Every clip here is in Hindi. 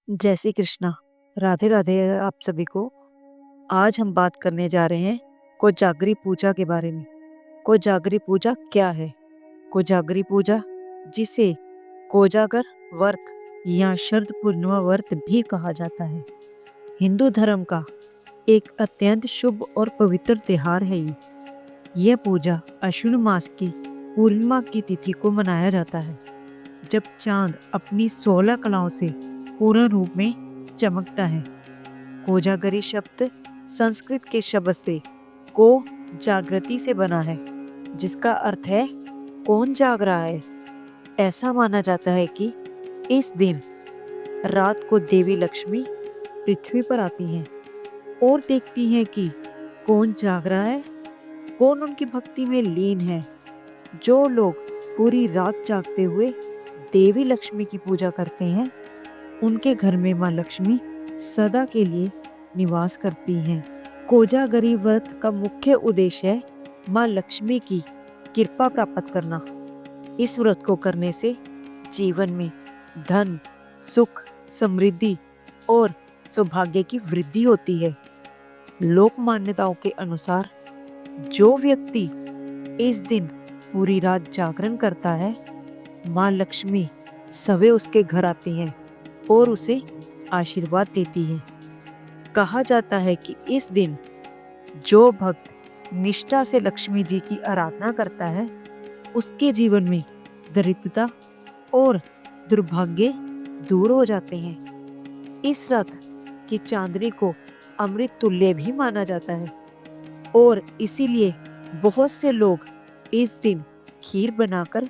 जय श्री कृष्णा। राधे राधे आप सभी को। आज हम बात करने जा रहे हैं कोजागरी पूजा के बारे में। कोजागरी पूजा क्या है? कोजागरी पूजा, जिसे कोजागर व्रत या शरद पूर्णिमा व्रत भी कहा जाता है, हिंदू धर्म का एक अत्यंत शुभ और पवित्र त्योहार है। यह पूजा अश्विन मास की पूर्णिमा की तिथि को मनाया जाता है, जब चांद अपनी 16 कलाओं से पूर्ण रूप में चमकता है। कोजागरी शब्द संस्कृत के शब्द से को जागृति से बना है, जिसका अर्थ है कौन जाग रहा है। ऐसा माना जाता है कि इस दिन रात को देवी लक्ष्मी पृथ्वी पर आती हैं और देखती हैं कि कौन जाग रहा है, कौन उनकी भक्ति में लीन है। जो लोग पूरी रात जागते हुए देवी लक्ष्मी की पूजा करते हैं, उनके घर में माँ लक्ष्मी सदा के लिए निवास करती हैं। कोजागरी व्रत का मुख्य उद्देश्य है माँ लक्ष्मी की कृपा प्राप्त करना। इस व्रत को करने से जीवन में धन, सुख, समृद्धि और सौभाग्य की वृद्धि होती है। लोक मान्यताओं के अनुसार जो व्यक्ति इस दिन पूरी रात जागरण करता है, माँ लक्ष्मी सवे उसके घर आती हैं और उसे आशीर्वाद देती है। कहा जाता है कि इस दिन जो भक्त निष्ठा से लक्ष्मी जी की आराधना करता है, उसके जीवन में दरिद्रता और दुर्भाग्य दूर हो जाते हैं। इस रात की चांदनी को अमृत तुल्य भी माना जाता है और इसीलिए बहुत से लोग इस दिन खीर बनाकर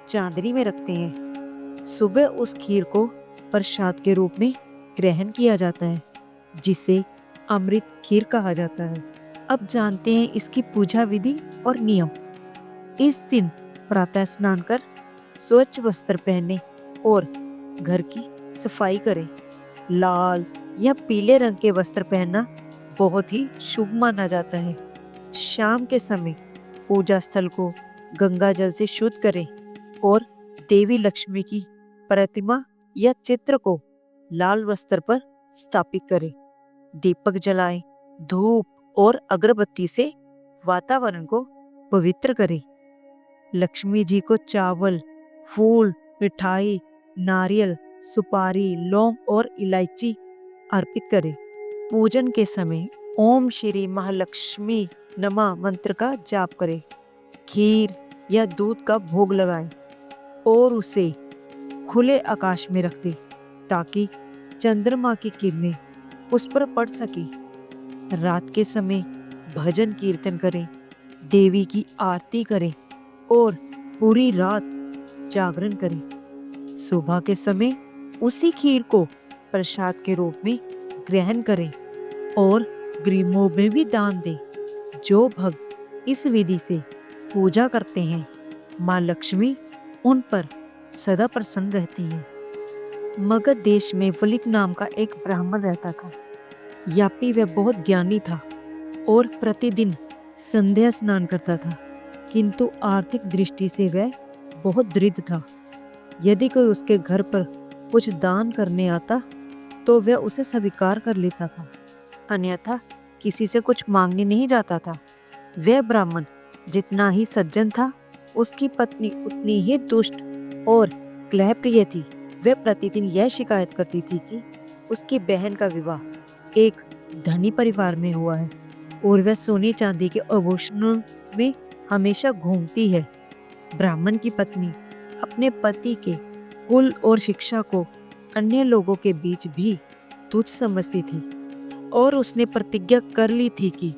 चांदनी में रखते हैं। सुबह उस खीर को प्रसाद के रूप में ग्रहण किया जाता है, जिसे अमृत खीर कहा जाता है। अब जानते हैं इसकी पूजा विधि और नियम। इस दिन प्रातः स्नान कर स्वच्छ वस्त्र पहने और घर की सफाई करें। लाल या पीले रंग के वस्त्र पहनना बहुत ही शुभ माना जाता है। शाम के समय पूजा स्थल को गंगा जल से शुद्ध करें और देवी लक्ष्मी की प्रतिमा या चित्र को लाल वस्त्र पर स्थापित करें। दीपक जलाएं, धूप और अगरबत्ती से वातावरण को पवित्र करें। लक्ष्मी जी को चावल, फूल, मिठाई, नारियल, सुपारी, लौंग और इलायची अर्पित करें। पूजन के समय ओम श्री महालक्ष्मी नमः मंत्र का जाप करें। खीर या दूध का भोग लगाएं और उसे खुले आकाश में रख दें, ताकि चंद्रमा की किरणें उस पर पड़ सके। रात के समय भजन कीर्तन करें, देवी की आरती करें और पूरी रात जागरण करें। सुबह के समय उसी खीर को प्रसाद के रूप में ग्रहण करें और गरीबों में भी दान दें। जो भक्त इस विधि से पूजा करते हैं, माँ लक्ष्मी उन पर सदा प्रसन्न रहती है। मगध देश में वलित नाम का एक ब्राह्मण रहता था। यापी वह बहुत ज्ञानी था और प्रतिदिन संध्या स्नान करता था, किंतु आर्थिक दृष्टि से वह बहुत दरिद्र था। यदि कोई उसके घर पर कुछ दान करने आता तो वह उसे स्वीकार कर लेता था, अन्यथा किसी से कुछ मांगने नहीं जाता था। वह ब्राह्मण जितना ही सज्जन था, उसकी पत्नी उतनी ही दुष्ट और क्लहप्रिय थी। वह प्रतिदिन यह शिकायत करती थी कि उसकी बहन का विवाह एक धनी परिवार में हुआ है और वह सोने चांदी के आभूषणों में हमेशा घूमती है। ब्राह्मण की पत्नी अपने पति के कुल और शिक्षा को अन्य लोगों के बीच भी तुच्छ समझती थी और उसने प्रतिज्ञा कर ली थी कि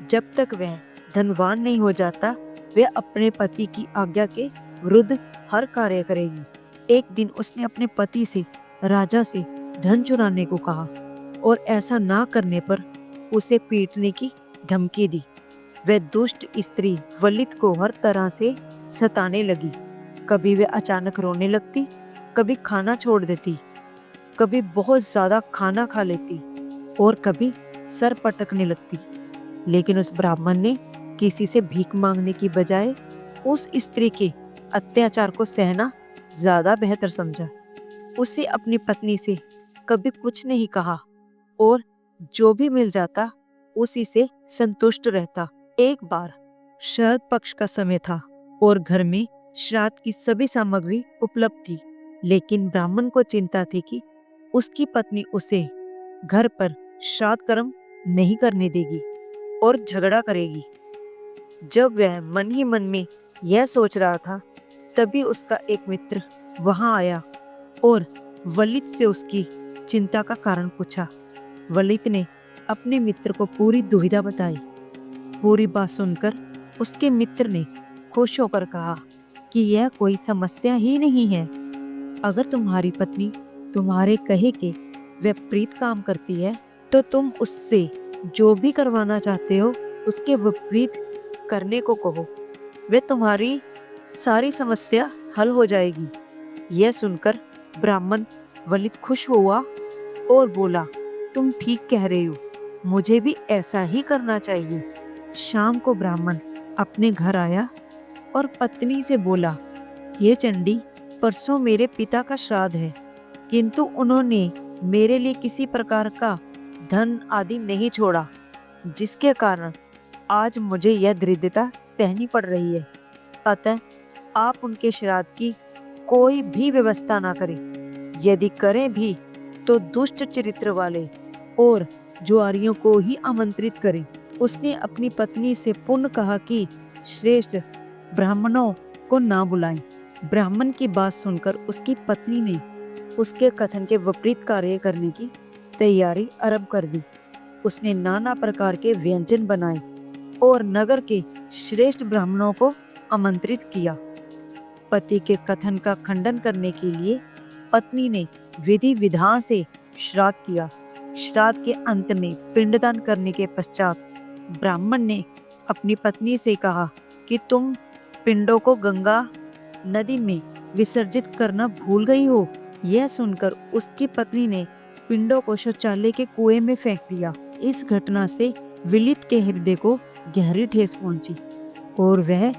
जब तक वह धनवान नहीं हो जाता, वह अपने पति की आज्ञा के विरुद्ध हर कार्य करेगी। एक दिन उसने अपने पति से राजा से धन चुराने को कहा और ऐसा ना करने पर उसे पीटने की धमकी दी। वह दुष्ट स्त्री वलित को हर तरह से सताने लगी। कभी वह अचानक रोने लगती, कभी खाना छोड़ देती, कभी बहुत ज्यादा खाना खा लेती और कभी सर पटकने लगती। लेकिन उस ब्राह्मण ने किसी से भीख मांगने की बजाय उस स्त्री के अत्याचार को सहना ज्यादा बेहतर समझा। उसे अपनी पत्नी से कभी कुछ नहीं कहा और जो भी मिल जाता उसी से संतुष्ट रहता। एक बार शरद पक्ष का समय था और घर में श्राद्ध की सभी सामग्री उपलब्ध थी, लेकिन ब्राह्मण को चिंता थी कि उसकी पत्नी उसे घर पर श्राद्ध कर्म नहीं करने देगी और झगड़ा करेगी। जब वह मन ही मन में यह सोच रहा था, तभी उसका एक मित्र वहां आया और वलित से उसकी चिंता का कारण पूछा। वलित ने अपने मित्र को पूरी दुविधा बताई। पूरी बात सुनकर उसके मित्र ने खुश होकर कहा कि यह कोई समस्या ही नहीं है। अगर तुम्हारी पत्नी तुम्हारे कहे के विपरीत काम करती है तो तुम उससे जो भी करवाना चाहते हो उसके विपरीत करने को कहो, वे तुम्हारी सारी समस्या हल हो जाएगी। यह सुनकर ब्राह्मण वलित खुश हुआ और बोला, तुम ठीक कह रहे हो, मुझे भी ऐसा ही करना चाहिए। शाम को ब्राह्मण अपने घर आया और पत्नी से बोला, ये चंडी, परसों मेरे पिता का श्राद्ध है, किंतु उन्होंने मेरे लिए किसी प्रकार का धन आदि नहीं छोड़ा, जिसके कारण आज मुझे यह दरिद्रता सहनी पड़ रही है। अतः आप उनके श्राद्ध की कोई भी व्यवस्था ना करें। यदि करें भी तो दुष्ट चरित्र वाले और जुआरियों को ही आमंत्रित करें। उसने अपनी पत्नी से पुनः कहा कि श्रेष्ठ ब्राह्मणों को ना बुलाएं। ब्राह्मण की बात सुनकर उसकी पत्नी ने उसके कथन के विपरीत कार्य करने की तैयारी आरंभ कर दी। उसने नाना प्रकार के व्यंजन बनाए और नगर के श्रेष्ठ ब्राह्मणों को आमंत्रित किया। पति के कथन का खंडन करने के लिए पत्नी ने विधि विधान से श्राद्ध किया। श्राद्ध के अंत में पिंडदान करने के पश्चात ब्राह्मण ने अपनी पत्नी से कहा कि तुम पिंडों को गंगा नदी में विसर्जित करना भूल गई हो। यह सुनकर उसकी पत्नी ने पिंडों को शौचालय के कुएं में फेंक दिया। इस घटना से विलित के हृदय को गहरी ठेस पहुंची और वह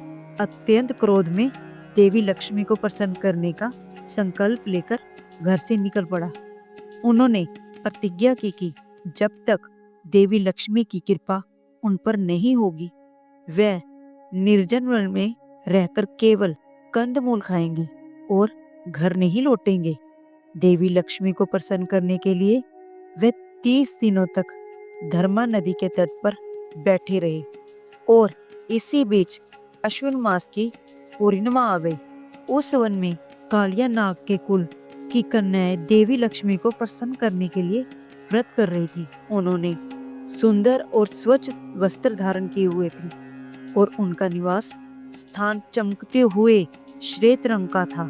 अत्यंत क्रोध में देवी लक्ष्मी को प्रसन्न करने का संकल्प लेकर घर से निकल पड़ा। उन्होंने प्रतिज्ञा की कि जब तक देवी लक्ष्मी की कृपा उन पर नहीं होगी, वह निर्जन वन में रहकर केवल कंदमूल खाएंगे और घर नहीं लौटेंगे। देवी लक्ष्मी को प्रसन्न करने के लिए वे 30 दिनों तक धर्मा नदी के तट पर बैठे रहे और इसी बीच अश्विन मास की पूर्णिमा आ गई। उस वन में कालिया नाग के कुल की कन्याएं देवी लक्ष्मी को प्रसन्न करने के लिए व्रत कर रही थी। उन्होंने सुंदर और स्वच्छ वस्त्र धारण किए हुए थे और उनका निवास स्थान चमकते हुए श्वेत रंग का था।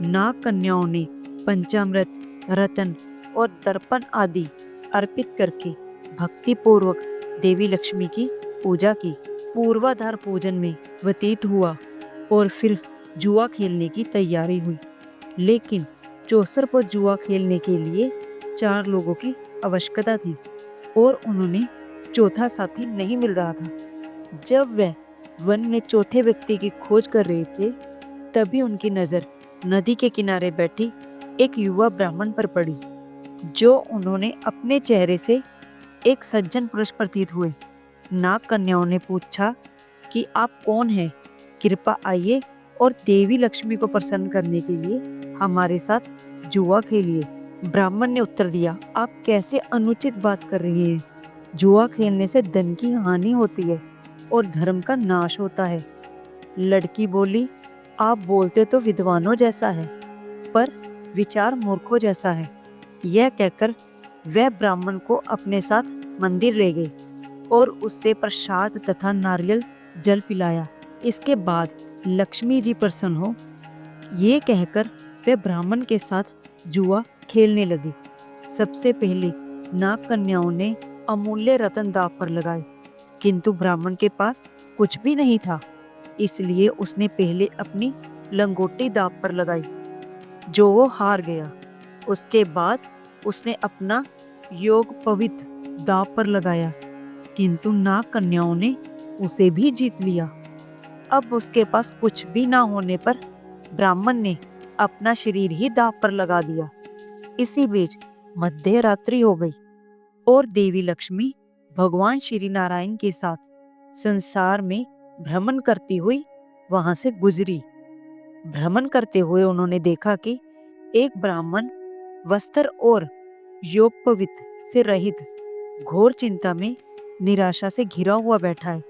नाग कन्याओं ने पंचामृत, रतन और दर्पण आदि अर्पित करके भक्ति पूर्वक देवी लक्ष्मी की पूजा की। पूर्वाधार पूजन में व्यतीत हुआ और फिर जुआ खेलने की तैयारी हुई, लेकिन चौसर पर जुआ खेलने के लिए 4 लोगों की आवश्यकता थी और उन्होंने चौथा साथी नहीं मिल रहा था। जब वह वन में चौथे व्यक्ति की खोज कर रहे थे, तभी उनकी नजर नदी के किनारे बैठी एक युवा ब्राह्मण पर पड़ी, जो उन्होंने अपने चेहरे से एक सज्जन पुरुष प्रतीत हुए। नाग कन्याओं ने पूछा कि आप कौन हैं? कृपया आइए और देवी लक्ष्मी को प्रसन्न करने के लिए हमारे साथ जुआ खेलिए। ब्राह्मण ने उत्तर दिया, आप कैसे अनुचित बात कर रही हैं? जुआ खेलने से धन की हानि होती है और धर्म का नाश होता है। लड़की बोली, आप बोलते तो विद्वानों जैसा है, पर विचार मूर्खों जैसा है। यह कहकर वह ब्राह्मण को अपने साथ मंदिर ले गई और उससे प्रसाद तथा नारियल जल पिलाया। इसके बाद लक्ष्मी जी प्रसन्न हो, ये कहकर वह ब्राह्मण के साथ जुआ खेलने लगी। सबसे पहले नाग कन्याओं ने अमूल्य रतन दांव पर लगाए, किंतु ब्राह्मण के पास कुछ भी नहीं था, इसलिए उसने पहले अपनी लंगोटी दांव पर लगाई, जो वो हार गया। उसके बाद उसने अपना योग पवित्र दांव पर लगाया, किंतु नाग कन्याओं ने उसे भी जीत लिया। अब उसके पास कुछ भी ना होने पर ब्राह्मण ने अपना शरीर ही दांव पर लगा दिया। इसी बीच मध्य रात्रि हो गई और देवी लक्ष्मी भगवान श्री नारायण के साथ संसार में भ्रमण करती हुई वहां से गुजरी। भ्रमण करते हुए उन्होंने देखा कि एक ब्राह्मण वस्त्र और योगपवित से रहित घोर चिंता में निराशा से घिरा हुआ बैठा है।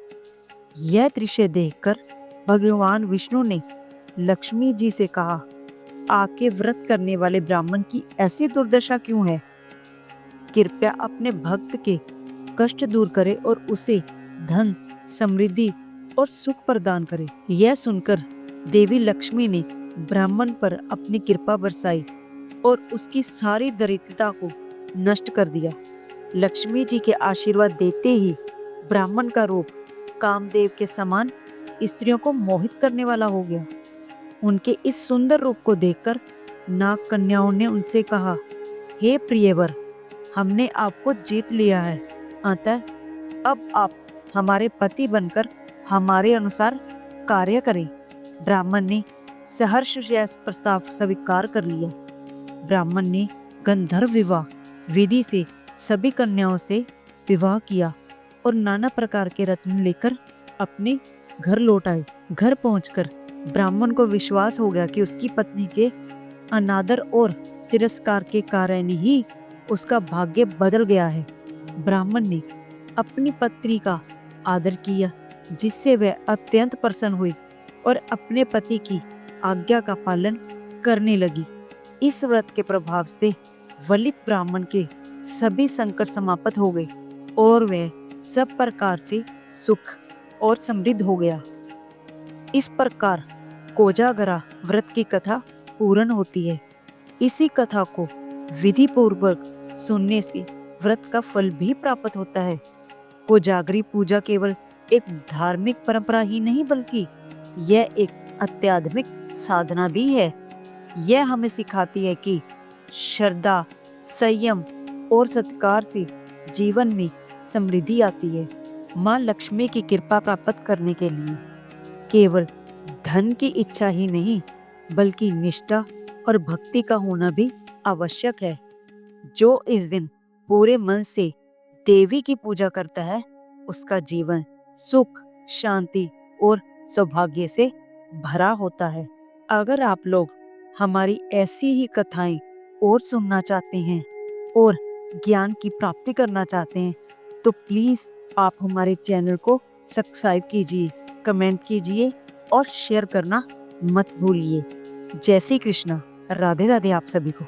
यह दृश्य देखकर भगवान विष्णु ने लक्ष्मी जी से कहा, आपके व्रत करने वाले ब्राह्मण की ऐसी दुर्दशा क्यों है? कृपया अपने भक्त के कष्ट दूर करे और उसे धन, समृद्धि और सुख प्रदान करे। यह सुनकर देवी लक्ष्मी ने ब्राह्मण पर अपनी कृपा बरसाई और उसकी सारी दरिद्रता को नष्ट कर दिया। लक्ष्मी जी के आशीर्वाद देते ही ब्राह्मण का रूप कामदेव के समान स्त्रियों को मोहित करने वाला हो गया। उनके इस सुंदर रूप को देखकर नाग कन्याओं ने उनसे कहा, हे प्रियवर, हमने आपको जीत लिया है, अतः अब आप हमारे पति बनकर हमारे अनुसार कार्य करें। ब्राह्मण ने सहर्ष यह प्रस्ताव स्वीकार कर लिया। ब्राह्मण ने गंधर्व विवाह विधि से सभी कन्याओं से विवाह किया और नाना प्रकार के रत्न लेकर अपने घर लौट आए। घर पहुंचकर ब्राह्मण को विश्वास हो गया कि उसकी पत्नी के अनादर और तिरस्कार के कारण ही उसका भाग्य बदल गया है। ब्राह्मण ने अपनी पत्नी का आदर किया, जिससे वह अत्यंत प्रसन्न हुई और अपने पति की आज्ञा का पालन करने लगी। इस व्रत के प्रभाव से वलित ब्राह्मण के सभी संकट समाप्त हो गए और वह सब प्रकार से सुख और समृद्ध हो गया। इस प्रकार कोजागरा व्रत की कथा पूर्ण होती है। इसी कथा को विधि पूर्वक सुनने से व्रत का फल भी प्राप्त होता है। कोजागरी पूजा केवल एक धार्मिक परंपरा ही नहीं, बल्कि यह एक आध्यात्मिक साधना भी है। यह हमें सिखाती है कि श्रद्धा, संयम और सत्कार से जीवन में समृद्धि आती है। माँ लक्ष्मी की कृपा प्राप्त करने के लिए केवल धन की इच्छा ही नहीं, बल्कि निष्ठा और भक्ति का होना भी आवश्यक है। जो इस दिन पूरे मन से देवी की पूजा करता है, उसका जीवन सुख, शांति और सौभाग्य से भरा होता है। अगर आप लोग हमारी ऐसी ही कथाएं और सुनना चाहते हैं और ज्ञान की प्राप्ति करना चाहते हैं, तो प्लीज आप हमारे चैनल को सब्सक्राइब कीजिए, कमेंट कीजिए और शेयर करना मत भूलिए। जय श्री कृष्णा। राधे राधे आप सभी को।